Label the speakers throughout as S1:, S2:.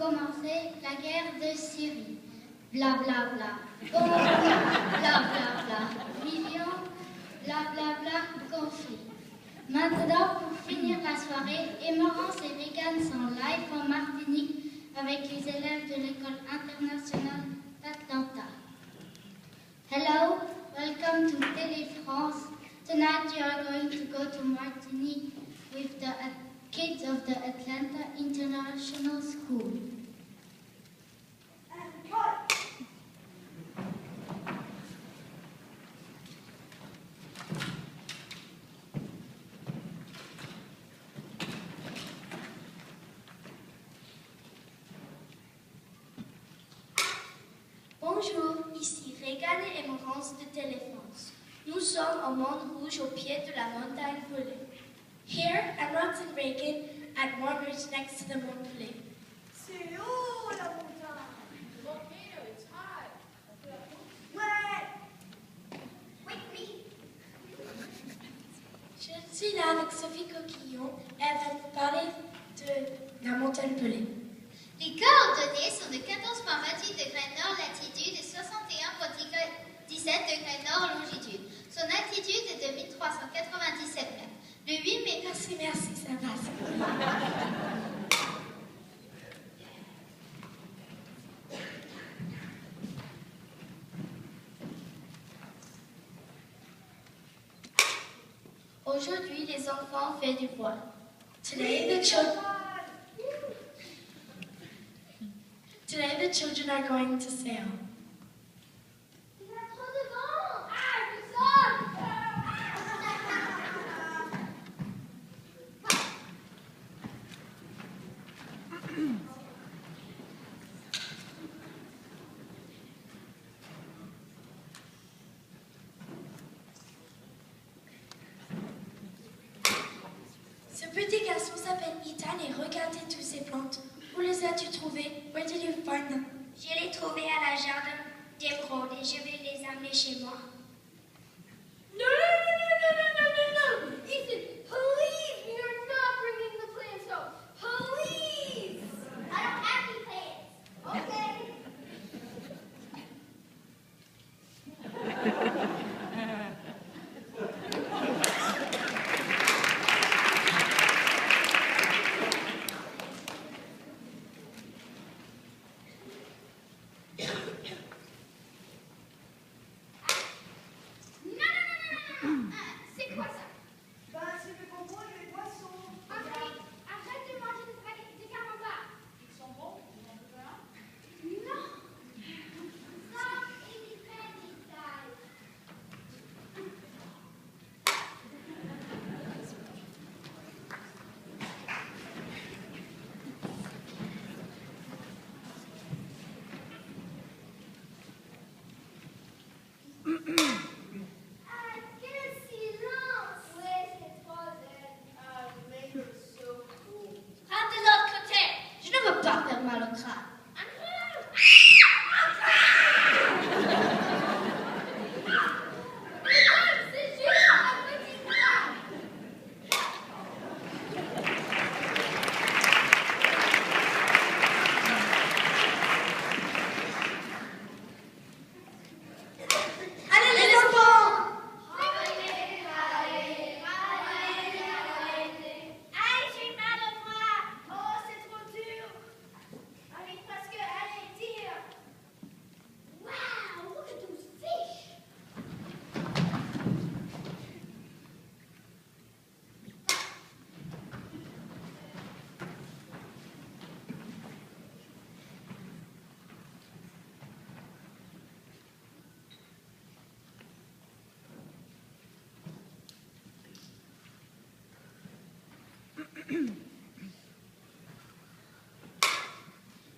S1: commencer la guerre de Syrie. Bla bla bla. Bon, bla bla bla. Millions, bla bla bla, conflit. Maintenant, pour finir la soirée, Emerance et Regan sont live en Martinique avec les élèves de l'école internationale d'Atlanta. Hello, welcome to Télé France. Tonight you are going to go to Martinique with the kids of the Atlanta International School.
S2: Bonjour, ici Regan et Emerance de Télé France. Nous sommes au Mont Rouge au pied de la montagne Pelée. Here, Emerance and Regan at Mont Rouge next to the Mont Pelée.
S3: C'est haut la montagne.
S4: Volcano, it's hot.
S3: Ouais.
S2: Oui. Je suis là avec Sophie Coquillon et elle va nous parler de la montagne Pelée.
S1: Les coordonnées sont de 14,28 degrés nord latitude et 61,17 degrés nord longitude. Son altitude est de 1397 mètres. Le 8 mai...
S2: Merci, ça passe. Aujourd'hui, les enfants font du voile. Today, the children are going to sail.
S1: Il y a trop de vent.
S2: Ce petit garçon s'appelle Ethan et regardez toutes ces plantes. Où les as-tu trouvées? Where did you find them?
S1: Je l'ai trouvé à la jardin d'émeraude et je vais les amener chez moi.
S3: No. Ethan, please, you're not bringing the plants home. Please.
S1: I don't have any plants.
S3: Okay.
S1: C'est quoi ça?
S3: Ben, c'est le bonbon et les poissons.
S1: Arrête de manger des spaghettis de camembert.
S4: Ils sont bons, ils en veulent un.
S1: Non. Stop eating candy, guys.
S3: Quel silence. Ouais, c'est trop laid. Mais you're so cool.
S1: Rentre de l'autre côté. Je ne veux pas faire mal au crâne.
S3: C'est juste un petit crâne.
S2: Allez les enfants!
S1: Aïe, j'ai mal au bras.
S3: Oh, c'est trop dur. Allez, parce que, allez, tire.
S1: Wow, look at those fish.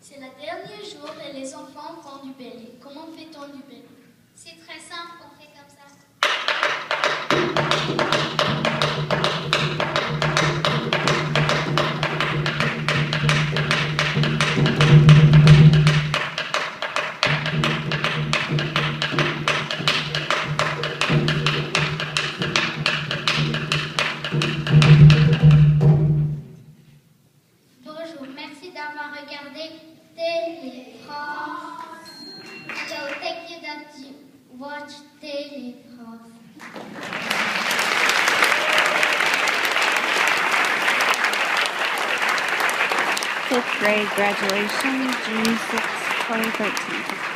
S2: C'est le dernier jour et les enfants font du belly. Comment fait-on du belly?
S1: C'est très simple qu'on fait comme ça. Bonjour, merci d'avoir regardé watch téléprof.
S5: Fifth grade graduation, June 6, 2013.